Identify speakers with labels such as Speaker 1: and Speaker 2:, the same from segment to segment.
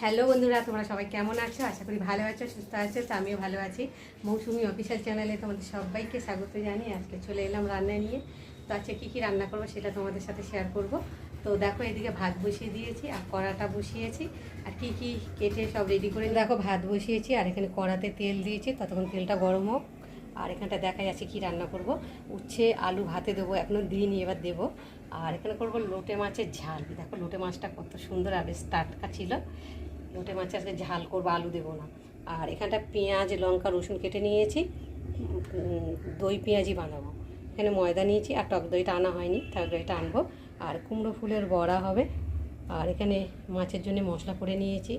Speaker 1: Hello বন্ধুরা, তোমরা সবাই কেমন আছো? আশা করি ভালো আছো, সুস্থ আছো। তো আমিও ভালো আছি। মৌসুমি অফিসিয়াল চ্যানেলে তোমাদের সবাইকে স্বাগত জানিয়ে আজকে চলে এলাম রান্না নিয়ে। তো আজকে কী রান্না করবো সেটা তোমাদের সাথে শেয়ার করব। তো দেখো, এদিকে ভাত বসিয়ে দিয়েছি আর কড়াটা বসিয়েছি আর কি কেটে সব রেডি করে। দেখো ভাত বসিয়েছি আর এখানে কড়াতে তেল দিয়েছি, ততক্ষণ তেলটা গরম হোক। আর এখানটা দেখা যাচ্ছে কি রান্না করব। উচ্ছে আলু ভাতে দেবো, এখনও দিইনি, এবার দেবো। আর এখানে করবো লোটে মাছের ঝাল। দেখো লোটে মাছটা কত সুন্দর আর বেশ টাটকা ছিল। লোটে মাছ আজকে ঝাল করবো, আলু দেবো না। আর এখানটা পেঁয়াজ লঙ্কা রসুন কেটে নিয়েছি, দই পেঁয়াজি বানাবো। এখানে ময়দা নিয়েছি আর টক দইটা আনা হয়নি, টক দইটা আনবো। আর কুমড়ো ফুলের বড়া হবে। আর এখানে মাছের জন্য মশলা করে নিয়েছি,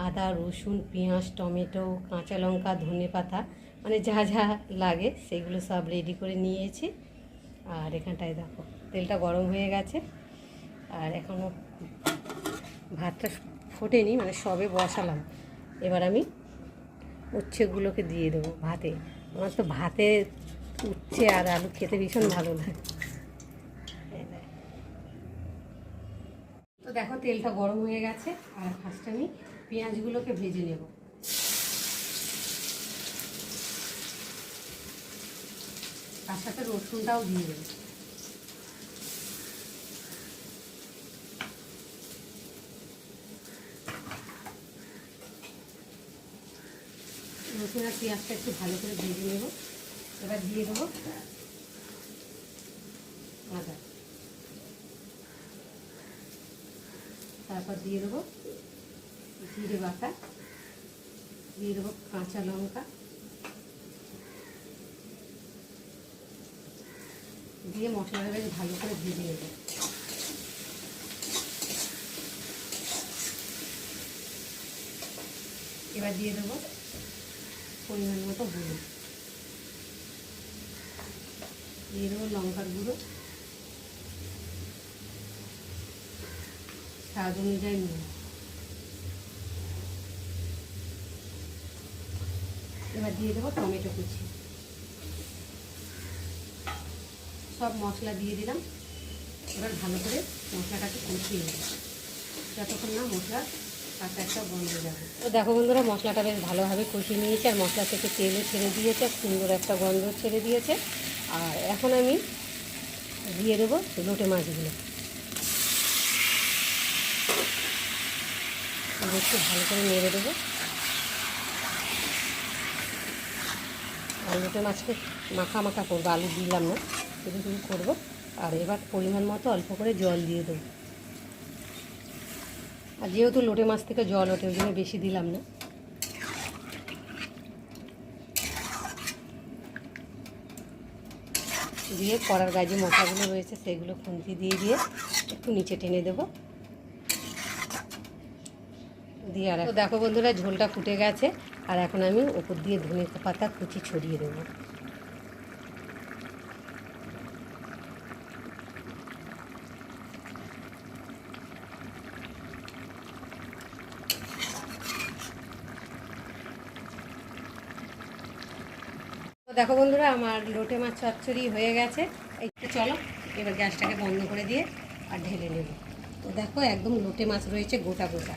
Speaker 1: আদা রসুন পেঁয়াজ টমেটো কাঁচা লঙ্কা ধনে পাতা, মানে যা যা লাগে সেগুলো সব রেডি করে নিয়েছি। আর এখানটায় দেখো তেলটা গরম হয়ে গেছে। আর এখনও ভাতটা ফোটেনি, মানে সবে বসালাম। এবার আমি উচ্ছেগুলোকে দিয়ে দেবো ভাতে। আমার তো ভাতে উচ্ছে আর আলু খেতে ভীষণ ভালো লাগে। তো দেখো তেলটা গরম হয়ে গেছে। আর ফার্স্টে আমি পেঁয়াজগুলোকে ভেজে নেব। তার সাথে রসুনটাও দিয়ে দেবো। রসুন আর পেঁয়াজটা একটু ভালো করে ভেজে নেব। এবার দিয়ে দেবো আদা, তারপর দিয়ে দেবো জিরে বাটা, দিয়ে দেবো কাঁচা লঙ্কা, দিয়ে মশলাটা বেশ ভালো করে ভেজে নেব। এবার দিয়ে দেবো পরিমাণ মতো হলুদ, দিয়ে দেবো লঙ্কার গুঁড়ো, স্বাদ অনুযায়ী নুন। এবার দিয়ে দেবো টমেটো কুচি। সব মশলা দিয়ে দিলাম। এবার ভালো করে মশলাটাকে কষিয়ে নেব, যতক্ষণ না মশলা কাঁচা একটা গন্ধ যাবে। তো দেখো বন্ধুরা, মশলাটা বেশ ভালোভাবে কষিয়ে নিয়েছে আর মশলা থেকে তেলও ছেড়ে দিয়েছে, সুন্দর একটা গন্ধ ছেড়ে দিয়েছে। আর এখন আমি দিয়ে দেবো লোটে মাছগুলো, একটু ভালো করে নেড়ে দেবো। আর লোটে মাছকে মাখা মাখা করবো, আলু দিলাম না, শুধু শুধু করবো। আর এবার পরিমাণ মতো অল্প করে জল দিয়ে দেবো। আর যেহেতু লোটে মাছ থেকে জল ওঠে, ওই জন্য বেশি দিলাম না। দিয়ে কড়ার গায়ে যে মশলাগুলো রয়েছে সেগুলো খুন্তি দিয়ে দিয়ে একটু নিচে টেনে দেবো। দিয়ে আর দেখো বন্ধুরা, ঝোলটা ফুটে গেছে। আর এখন আমি ওপর দিয়ে ধনে পাতা কুচি ছড়িয়ে দেবো। তো দেখো বন্ধুরা, আমার লোটে মাছ চচ্চড়ি হয়ে গেছে। একটু চলো এবার গ্যাসটাকে বন্ধ করে দিয়ে আর ঢেলে নেব। তো দেখো একদম লোটে মাছ রয়েছে গোটা গোটা।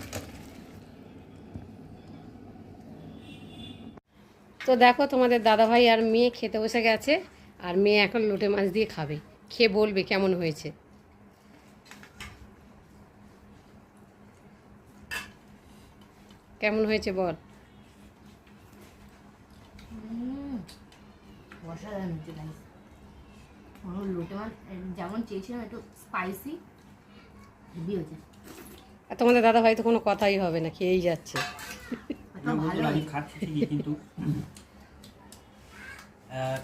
Speaker 1: তো দেখো তোমাদের দাদাভাই আর মেয়ে খেতে বসে গেছে। আর মেয়ে এখন লোটে মাছ দিয়ে খাবে, খেয়ে বলবে কেমন হয়েছে। কেমন হয়েছে বল।
Speaker 2: অসাধারণ হচ্ছে গাইস। লোটে মাছ যেমন চেয়েছিলাম, একটু স্পাইসি হেভি হয়েছে।
Speaker 1: আর তোমাদের দাদাভাই তো কোনো কথাই হবে না, খেয়েই যাচ্ছে।
Speaker 3: আমি খাচ্ছি ঠিকই, কিন্তু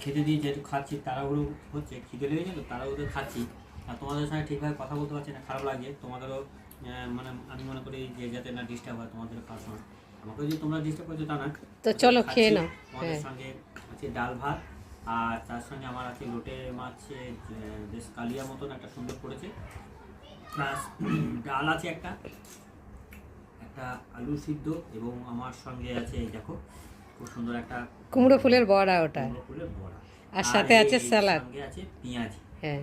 Speaker 3: খেতে দিয়ে যেহেতু খাচ্ছি তাড়াহুড়ো হচ্ছে, খিদে লেগেছে তো তাড়াহুড়ো খাচ্ছি। আর তোমাদের সঙ্গে ঠিকভাবে কথা বলতে পারছি না, খারাপ লাগে। তোমাদেরও মানে আমি মনে করি যে যাতে না ডিস্টার্ব হয় তোমাদের খাওয়ার সময়। আমাকে যদি তোমরা ডিস্টার্ব করছো তা না।
Speaker 1: তো চলো খেয়ে নাও।
Speaker 3: তোমাদের সঙ্গে আছে ডাল ভাত, আর তার সঙ্গে আমার আছে লোটে মাছে বেশ কালিয়া মতন একটা সুন্দর করেছে, প্লাস ডাল আছে একটা আলু সিদ্ধ, এবং আমার সঙ্গে আছে এই দেখো খুব সুন্দর একটা
Speaker 1: কুমড়ো ফুলের বড়া, ওটা
Speaker 3: ফুলের বড়া,
Speaker 1: আর সাথে আছে স্যালাড,
Speaker 3: সঙ্গে আছে পেঁয়াজ।
Speaker 1: হ্যাঁ